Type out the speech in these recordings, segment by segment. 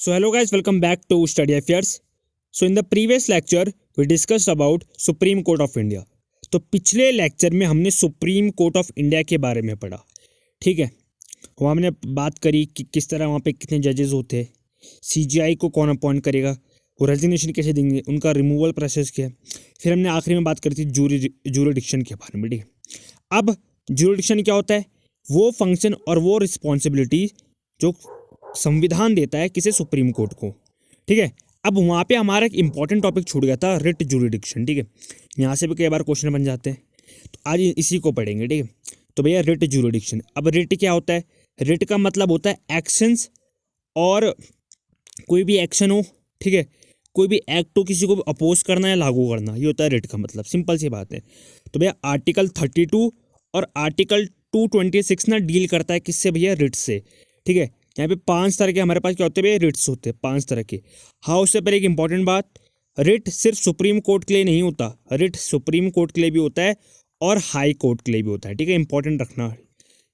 So hello guys, welcome back to Study Affairs. So in the previous lecture we discussed about Supreme Court of India. तो पिछले lecture में हमने supreme court of India के बारे में पढ़ा, ठीक है। वहाँ हमने बात करी कि किस तरह वहाँ पे कितने जजेस होते हैं, सीजीआई को कौन अपॉइंट करेगा, वो रेजिग्नेशन कैसे देंगे, उनका रिमूवल प्रोसेस क्या है। फिर हमने आखिरी में बात करी थी जूरिडिक्शन के बारे में, ठीक है। अब जूरिडिक्शन क्या होता है, वो फंक्शन और वो रिस्पॉन्सिबिलिटी जो संविधान देता है किसे, सुप्रीम कोर्ट को, ठीक है। अब वहाँ पे हमारा एक इंपॉर्टेंट टॉपिक छूट गया था, रिट जूरिडिक्शन, ठीक है। यहाँ से भी कई बार क्वेश्चन बन जाते हैं, तो आज इसी को पढ़ेंगे, ठीक है। तो भैया रिट जूरिडिक्शन, अब रिट क्या होता है, रिट का मतलब होता है एक्शंस, और कोई भी एक्शन हो, ठीक है, कोई भी एक्ट हो किसी को अपोज करना या लागू करना, ये होता है रिट का मतलब, सिंपल सी बात है। तो भैया आर्टिकल 32 और आर्टिकल 226 ना डील करता है किससे भैया, रिट से, ठीक है। यहाँ पे 5 तरह के हमारे पास क्या होते हैं भैया, रिट्स होते हैं 5 तरह के। हाँ, उससे पहले एक इंपॉर्टेंट बात, रिट सिर्फ सुप्रीम कोर्ट के लिए नहीं होता, रिट सुप्रीम कोर्ट के लिए भी होता है और हाई कोर्ट के लिए भी होता है, ठीक है। इंपॉर्टेंट रखना,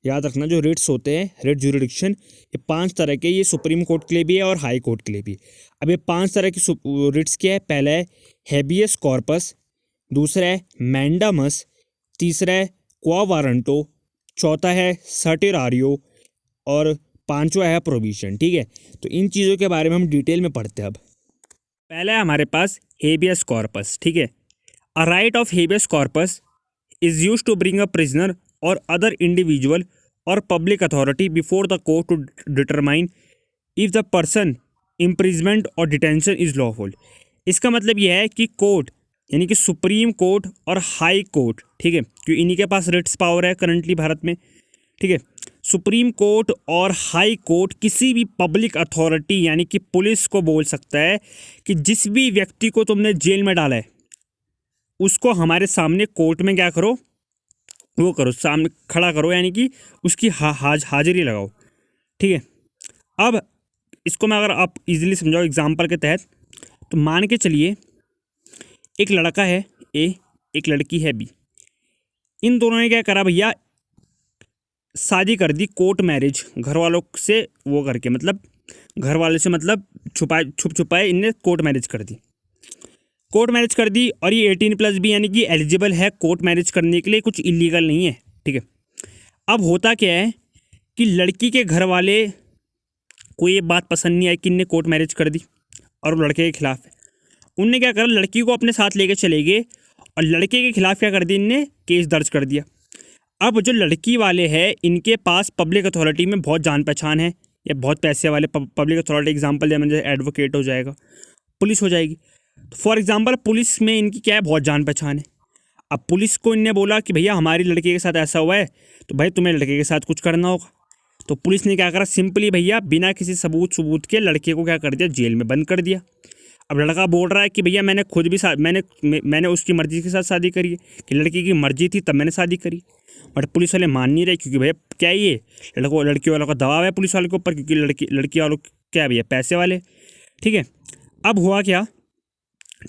याद रखना, जो रिट्स होते हैं, रिट जूरिडिक्शन, ये 5 तरह के, ये सुप्रीम कोर्ट के लिए भी है और हाई कोर्ट के लिए भी। अब ये 5 तरह की रिट्स क्या है, पहला है हेबियस कॉर्पस, दूसरा है मैंडामस, तीसरा है क्वा वारंटो, चौथा है सर्टिरारियो और 5वां है प्रोविजन, ठीक है। तो इन चीज़ों के बारे में हम डिटेल में पढ़ते हैं। अब पहला है हमारे पास हेबियस कॉर्पस, ठीक है। A writ of habeas corpus is used to bring a prisoner or other individual or public authority before the court to determine if the person imprisonment or detention is lawful. इसका मतलब यह है कि court यानी कि Supreme Court और High Court, ठीक है, क्योंकि इन्हीं के पास रिट्स पावर है करंटली भारत में, ठीक है। सुप्रीम कोर्ट और हाई कोर्ट किसी भी पब्लिक अथॉरिटी यानी कि पुलिस को बोल सकता है कि जिस भी व्यक्ति को तुमने जेल में डाला है उसको हमारे सामने कोर्ट में क्या करो, वो करो, सामने खड़ा करो, यानी कि उसकी हाजिरी लगाओ, ठीक है। अब इसको मैं अगर आप इजीली समझाओ एग्जाम्पल के तहत, तो मान के चलिए एक लड़का है ए, एक लड़की है बी, इन दोनों ने क्या करा भैया, शादी कर दी, कोर्ट मैरिज, घर वालों से वो करके, मतलब घर वाले से मतलब छुप छुपाए इनने कोर्ट मैरिज कर दी, कोर्ट मैरिज कर दी। और ये 18+ भी यानी कि एलिजिबल है कोर्ट मैरिज करने के लिए, कुछ इलीगल नहीं है, ठीक है। अब होता क्या है कि लड़की के घर वाले को ये बात पसंद नहीं आई कि इनने कोर्ट मैरिज कर दी और वो लड़के के खिलाफ है। उनने क्या करा, लड़की को अपने साथ लेके चले गए और लड़के के खिलाफ क्या कर दिया, इनने केस दर्ज कर दिया। अब जो लड़की वाले हैं इनके पास पब्लिक अथॉरिटी में बहुत जान पहचान है, या बहुत पैसे वाले पब्लिक अथॉरिटी, एग्जांपल जैसे एडवोकेट हो जाएगा, पुलिस हो जाएगी। तो फॉर एग्जांपल पुलिस में इनकी क्या है, बहुत जान पहचान है। अब पुलिस को इनने बोला कि भैया हमारी लड़के के साथ ऐसा हुआ है, तो भाई तुम्हें लड़के के साथ कुछ करना होगा। तो पुलिस ने क्या करा, सिंपली भैया बिना किसी सबूत के लड़के को क्या कर दिया, जेल में बंद कर दिया। अब लड़का बोल रहा है कि भैया मैंने खुद भी मैंने उसकी मर्जी के साथ शादी करी है, कि लड़की की मर्जी थी तब मैंने शादी करी, बट पुलिस वाले मान नहीं रहे, क्योंकि भैया क्या ये लड़की वालों का दबाव है पुलिस वाले के ऊपर, क्योंकि लड़की वालों क्या भैया पैसे वाले, ठीक है। अब हुआ क्या,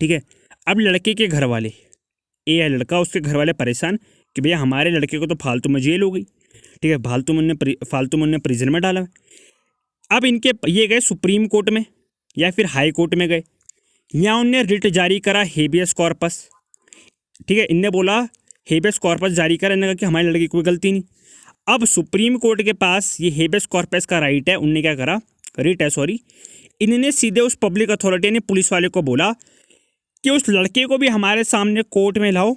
ठीक है, अब लड़के के घर वाले, ए है लड़का, उसके घर वाले परेशान कि भैया हमारे लड़के को तो फालतू में जेल हो गई, ठीक है, फालतू में उन्हें प्रिजन में डाला। अब इनके ये गए सुप्रीम कोर्ट में या फिर हाई कोर्ट में गए, यहाँ उनने रिट जारी करा हेबियस कॉर्पस, ठीक है। इनने बोला हेबियस कॉर्पस जारी करा, इन्होंने कहा कि हमारी लड़की की कोई गलती नहीं। अब सुप्रीम कोर्ट के पास ये हेबियस कॉर्पस का राइट है, उनने क्या करा, रिट है सॉरी, इन्होंने सीधे उस पब्लिक अथॉरिटी ने पुलिस वाले को बोला कि उस लड़के को भी हमारे सामने कोर्ट में लाओ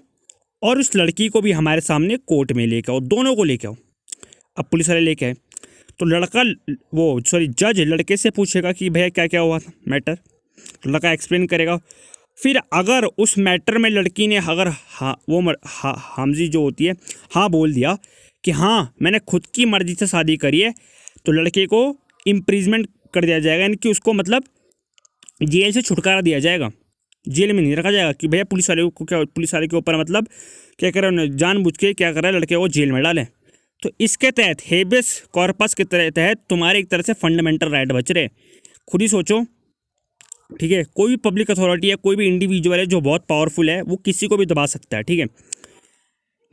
और उस लड़की को भी हमारे सामने कोर्ट में लेके आओ, दोनों को लेके आओ। अब पुलिस वाले लेके आए, तो जज लड़के से पूछेगा कि भैया क्या क्या हुआ था मैटर, तो लड़का एक्सप्लेन करेगा। फिर अगर उस मैटर में लड़की ने अगर हामजी जो होती है हाँ बोल दिया कि हाँ मैंने खुद की मर्जी से शादी करी है, तो लड़के को इम्प्रिजमेंट कर दिया जाएगा, यानी कि उसको मतलब जेल से छुटकारा दिया जाएगा, जेल में नहीं रखा जाएगा कि भैया पुलिस वाले के ऊपर मतलब क्या कर रहे हैं, जानबूझ के क्या कर रहा है, लड़के को जेल में डालें। तो इसके तहत हेबियस कॉर्पस के तहत तुम्हारे एक तरह से फंडामेंटल राइट बच रहे। खुद ही सोचो, ठीक है, कोई भी पब्लिक अथॉरिटी है, कोई भी इंडिविजुअल है जो बहुत पावरफुल है, वो किसी को भी दबा सकता है, ठीक है।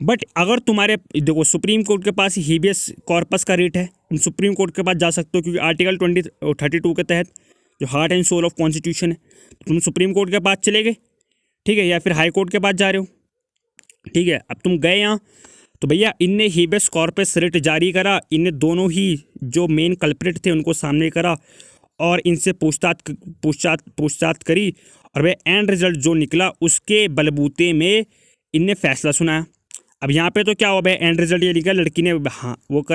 बट अगर तुम्हारे देखो सुप्रीम कोर्ट के पास हेबियस कॉर्पस का रेट है, तुम सुप्रीम कोर्ट के पास जा सकते हो, क्योंकि आर्टिकल 32 के तहत जो heart and soul of constitution है। तुम सुप्रीम कोर्ट के पास चले गए, ठीक है, या फिर हाई कोर्ट के पास जा रहे हो, ठीक है। अब तुम गए यहाँ, तो भैया इनने हेबियस कॉर्पस रिट जारी करा, इनने दोनों ही जो मेन कल्प्रिट थे उनको सामने करा और इनसे पूछताछ करी, और वह एंड रिजल्ट जो निकला उसके बलबूते में इनने फैसला सुनाया। अब यहाँ पे तो क्या हुआ भाई, एंड रिजल्ट ये निकला, लड़की ने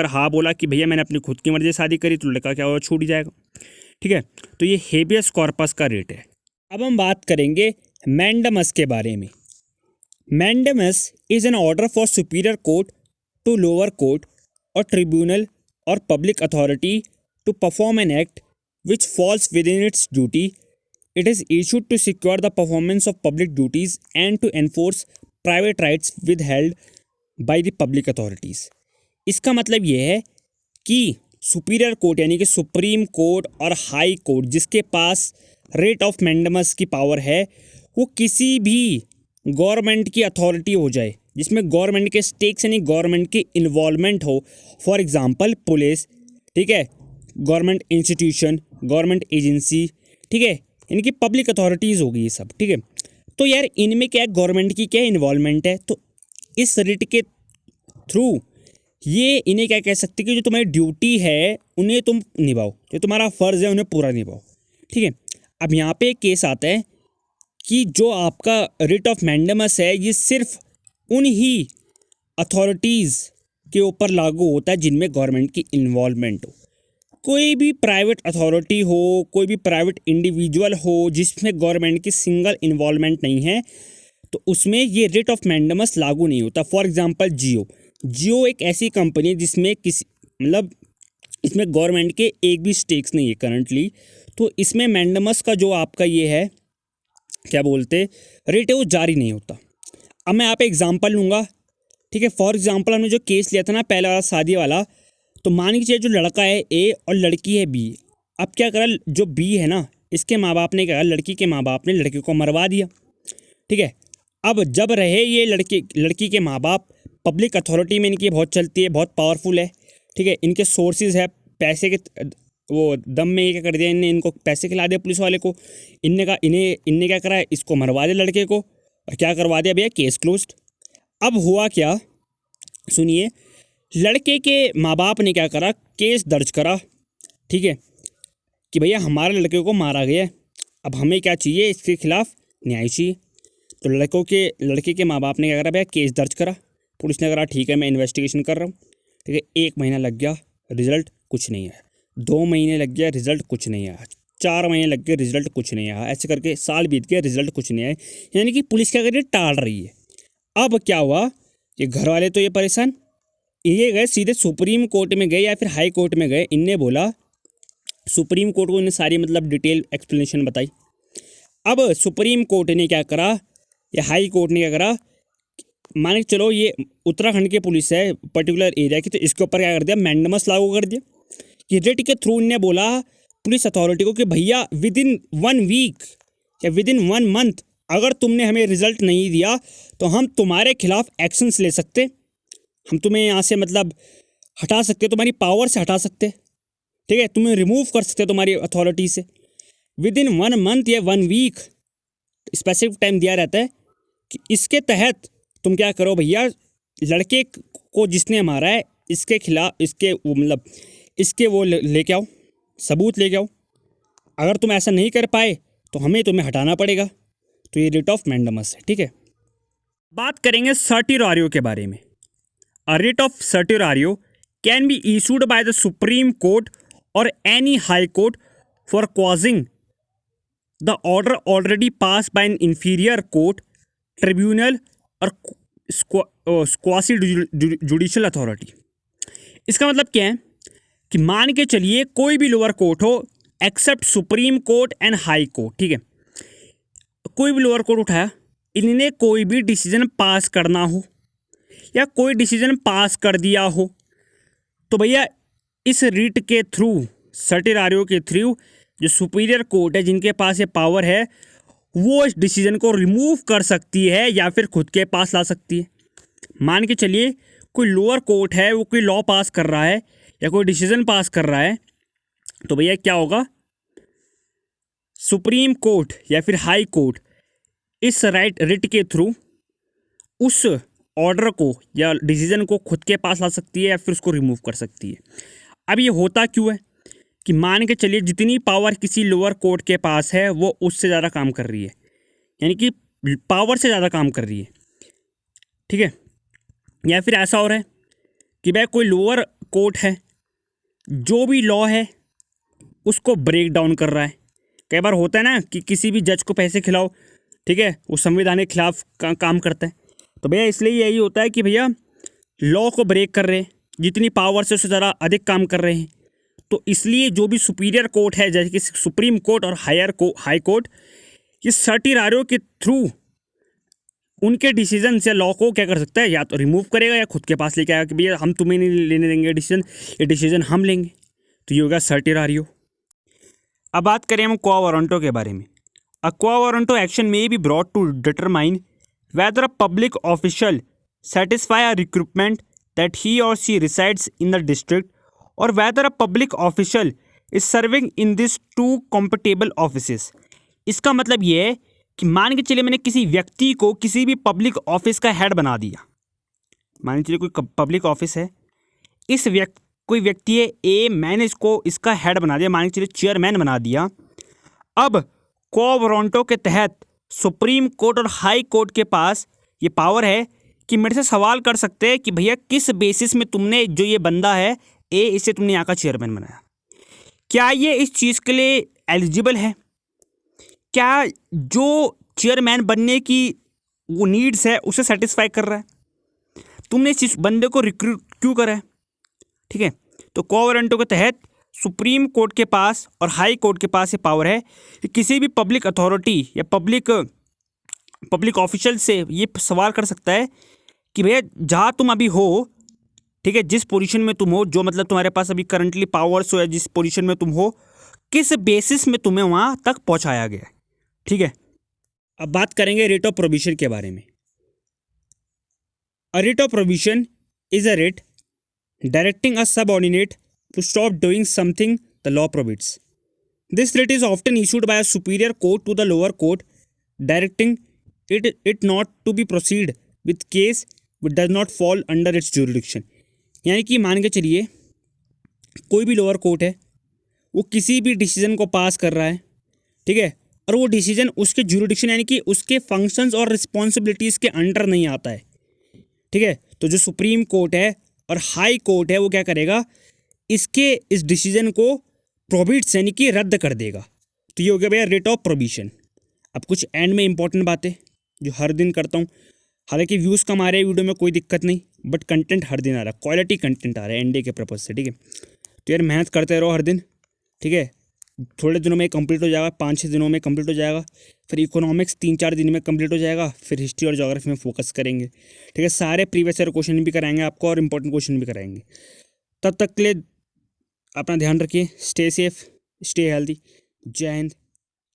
हाँ बोला कि भैया मैंने अपनी खुद की मर्जी से शादी करी, तो लड़का क्या हुआ, छूट जाएगा, ठीक है। तो ये हेबियस कॉर्पस का रेट है। अब हम बात करेंगे मैंडेमस के बारे में। Mandamus is an order for superior court to lower court or tribunal or public authority to perform an act which falls within its duty. It is issued to secure the performance of public duties and to enforce private rights withheld by the public authorities. इसका मतलब ये है कि superior court यानी कि Supreme Court और High court जिसके पास rate of mandamus की पावर है, वो किसी भी गवर्नमेंट की अथॉरिटी हो जाए जिसमें गवर्नमेंट के स्टेक्स यानी गवर्नमेंट की इन्वॉल्वमेंट हो, फॉर एग्जांपल पुलिस, ठीक है, गवर्नमेंट इंस्टीट्यूशन, गवर्नमेंट एजेंसी, ठीक है, इनकी पब्लिक अथॉरिटीज़ होगी ये सब, ठीक है। तो यार इनमें क्या गवर्नमेंट की क्या इन्वॉल्वमेंट है, तो इस रिट के थ्रू ये इन्हें क्या कह सकते कि जो तुम्हारी ड्यूटी है उन्हें तुम निभाओ, जो तुम्हारा फ़र्ज़ है उन्हें पूरा निभाओ, ठीक है। अब यहाँ पे एक केस आता है कि जो आपका रिट ऑफ मैंडेमस है ये सिर्फ उन ही अथॉरिटीज़ के ऊपर लागू होता है जिनमें गवर्नमेंट की इन्वॉल्वमेंट हो। कोई भी प्राइवेट अथॉरिटी हो, कोई भी प्राइवेट इंडिविजुअल हो जिसमें गवर्नमेंट की सिंगल इन्वॉल्वमेंट नहीं है, तो उसमें ये रिट ऑफ मैंडेमस लागू नहीं होता। फॉर एग्जांपल जियो एक ऐसी कंपनी है जिसमें मतलब इसमें गवर्नमेंट के एक भी स्टेक्स नहीं है करंटली, तो इसमें मैंडेमस का जो आपका ये है क्या बोलते रेट है वो जारी नहीं होता। अब मैं यहाँ पे एग्जांपल लूँगा, ठीक है। फॉर एग्जांपल हमने जो केस लिया था ना पहला वाला शादी वाला, तो मान के चलिए जो लड़का है ए और लड़की है बी। अब क्या करा, जो बी है ना इसके माँ बाप ने क्या करा, लड़की के माँ बाप ने लड़के को मरवा दिया, ठीक है। अब जब रहे ये लड़की के माँ बाप पब्लिक अथॉरिटी में इनकी बहुत चलती है, बहुत पावरफुल है, ठीक है, इनके सोर्सेज है पैसे के वो दम में ये क्या कर दिया इनने, इनको पैसे खिला दिया पुलिस वाले को, इनने क्या करा, इसको मरवा दिया लड़के को, और क्या करवा दिया भैया, केस क्लोज्ड। अब हुआ क्या सुनिए, लड़के के माँ बाप ने क्या करा, केस दर्ज करा, ठीक है, कि भैया हमारे लड़के को मारा गया है, अब हमें क्या चाहिए, इसके खिलाफ न्याय चाहिए। तो लड़के के माँ बाप ने क्या करा भैया, केस दर्ज करा, पुलिस ने करा ठीक है मैं इन्वेस्टिगेशन कर रहा हूँ, ठीक है। 1 महीना लग गया, रिजल्ट कुछ नहीं आया, 2 महीने लग गया, रिजल्ट कुछ नहीं आया, 4 महीने लग गए, रिजल्ट कुछ नहीं आया, ऐसे करके साल बीत गया, रिजल्ट कुछ नहीं आया, यानी कि पुलिस क्या कर रही है, टाल रही है। अब क्या हुआ, ये घर वाले तो ये परेशान, ये गए सीधे सुप्रीम कोर्ट में गए या फिर हाई कोर्ट में गए, इनने बोला सुप्रीम कोर्ट को, इन्हें सारी मतलब डिटेल एक्सप्लेनेशन बताई। अब सुप्रीम कोर्ट ने क्या करा या हाई कोर्ट ने क्या करा, मान के चलो ये उत्तराखंड की पुलिस है पर्टिकुलर एरिया की, तो इसके ऊपर क्या कर दिया, मैंडेमस लागू कर दिया। कि रिट के थ्रू इनने बोला पुलिस अथॉरिटी को कि भैया विदिन 1 वीक या विदिन 1 मंथ अगर तुमने हमें रिजल्ट नहीं दिया तो हम तुम्हारे खिलाफ एक्शंस ले सकते, हम तुम्हें यहाँ से मतलब हटा सकते, तुम्हारी पावर से हटा सकते, ठीक है, तुम्हें रिमूव कर सकते तुम्हारी अथॉरिटी से। विदिन 1 मंथ या 1 वीक स्पेसिफिक टाइम दिया रहता है कि इसके तहत तुम क्या करो भैया, लड़के को जिसने मारा है इसके खिलाफ इसके वो मतलब इसके वो लेके आओ, सबूत लेके आओ। अगर तुम ऐसा नहीं कर पाए तो हमें तुम्हें हटाना पड़ेगा। तो ये रिट ऑफ मैंडेमस है, ठीक है। बात करेंगे सर्टिरारियो के बारे में। A writ of certiorari can be issued by the Supreme Court और any high court for quashing the order already pass by an inferior court, tribunal और क्वासी जुडिशियल अथॉरिटी। इसका मतलब क्या है कि मान के चलिए कोई भी लोअर कोर्ट हो except Supreme Court and High Court, ठीक है, कोई भी लोअर कोर्ट उठाया, इन्हें कोई भी डिसीजन पास करना हो या कोई डिसीजन पास कर दिया हो, तो भैया इस रिट के थ्रू सर्टिरारियो के थ्रू जो सुपीरियर कोर्ट है जिनके पास ये पावर है वो इस डिसीजन को रिमूव कर सकती है या फिर खुद के पास ला सकती है। मान के चलिए कोई लोअर कोर्ट है, वो कोई लॉ पास कर रहा है या कोई डिसीजन पास कर रहा है, तो भैया क्या होगा, सुप्रीम कोर्ट या फिर हाई कोर्ट इस रिट के थ्रू उस ऑर्डर को या डिसीजन को खुद के पास ला सकती है या फिर उसको रिमूव कर सकती है। अब ये होता क्यों है कि मान के चलिए जितनी पावर किसी लोअर कोर्ट के पास है वो उससे ज़्यादा काम कर रही है, यानी कि पावर से ज़्यादा काम कर रही है, ठीक है। या फिर ऐसा हो रहा है कि भाई कोई लोअर कोर्ट है, जो भी लॉ है उसको ब्रेक डाउन कर रहा है। कई बार होता है ना कि किसी भी जज को पैसे खिलाओ, ठीक है, वो संविधान के खिलाफ काम करता है। तो भैया इसलिए यही होता है कि भैया लॉ को ब्रेक कर रहे हैं, जितनी पावर से उससे ज़्यादा अधिक काम कर रहे हैं। तो इसलिए जो भी सुपीरियर कोर्ट है जैसे कि सुप्रीम कोर्ट और हाई कोर्ट, ये सर्टिरारियो के थ्रू उनके डिसीजन से लॉ को क्या कर सकता है, या तो रिमूव करेगा या खुद के पास लेके आएगा कि भैया हम तुम्हें नहीं लेने देंगे डिसीजन, ये डिसीजन हम लेंगे। तो ये होगा सर्टिरारियो। अब बात करें हम क्वा वारंटो के बारे में। A quo warranto action may be brought to determine whether a public official satisfy a requirement that he or she resides in the district or whether a public official is serving in these two compatible offices। इसका मतलब ये है कि मान के चलिए मैंने किसी व्यक्ति को किसी भी पब्लिक ऑफिस का हेड बना दिया। मान के चलिए कोई पब्लिक ऑफिस है, कोई व्यक्ति है ए, मैंने इसको इसका हेड बना दिया, मान के चलिए चेयरमैन बना दिया। अब क्वा वारंटो के तहत सुप्रीम कोर्ट और हाई कोर्ट के पास ये पावर है कि मेरे से सवाल कर सकते हैं कि भैया किस बेसिस में तुमने जो ये बंदा है ए, इसे तुमने यहाँ का चेयरमैन बनाया, क्या ये इस चीज़ के लिए एलिजिबल है, क्या जो चेयरमैन बनने की वो नीड्स है उसे सेटिस्फाई कर रहा है, तुमने इस बंदे को रिक्रूट क्यों करा है, ठीक है। तो क्वा वारंटो के तहत सुप्रीम कोर्ट के पास और हाई कोर्ट के पास ये पावर है कि किसी भी पब्लिक अथॉरिटी या पब्लिक ऑफिशियल से ये सवाल कर सकता है कि भैया जहाँ तुम अभी हो, ठीक है, जिस पोजीशन में तुम हो, जो मतलब तुम्हारे पास अभी करंटली पावर्स हो या जिस पोजीशन में तुम हो, किस बेसिस में तुम्हें वहाँ तक पहुँचाया गया है, ठीक है। अब बात करेंगे रिट ऑफ प्रोविशन के बारे में। A writ of provision is a writ directing a subordinate to stop doing something the law prohibits. This writ is often issued by a superior court to the lower court, directing it not to be proceed with case which does not fall under its jurisdiction. यानी कि मान के चलिए कोई भी lower court है, वो किसी भी डिसीजन को पास कर रहा है, ठीक है, और वो डिसीजन उसके जुरिडिक्शन यानी कि उसके फंक्शंस और रिस्पॉन्सिबिलिटीज़ के अंडर नहीं आता है, ठीक है। तो जो सुप्रीम कोर्ट है और हाई कोर्ट है वो क्या करेगा, इस डिसीजन को प्रोहिबिट्स यानी कि रद्द कर देगा। तो ये हो गया भैया रिट ऑफ प्रोविशन। अब कुछ एंड में इंपॉर्टेंट बातें जो हर दिन करता हूँ, हालांकि व्यूज़ कम आ रहे हैं वीडियो में, कोई दिक्कत नहीं, बट कंटेंट हर दिन आ रहा है, क्वालिटी कंटेंट आ रहा है एनडीए के पर्पज़ से, ठीक है। तो यार मेहनत करते रहो हर दिन, ठीक है। थोड़े दिनों में कंप्लीट हो जाएगा, 5-6 दिनों में कंप्लीट हो जाएगा, फिर इकोनॉमिक्स 3-4 दिन में कंप्लीट हो जाएगा, फिर हिस्ट्री और ज्योग्राफी में फोकस करेंगे, ठीक है। सारे प्रीवियस ईयर क्वेश्चन भी कराएंगे आपको और इंपॉर्टेंट क्वेश्चन भी कराएंगे। तब तक के लिए अपना ध्यान रखिए, स्टे सेफ, स्टे हेल्दी। जय हिंद,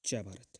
जय भारत।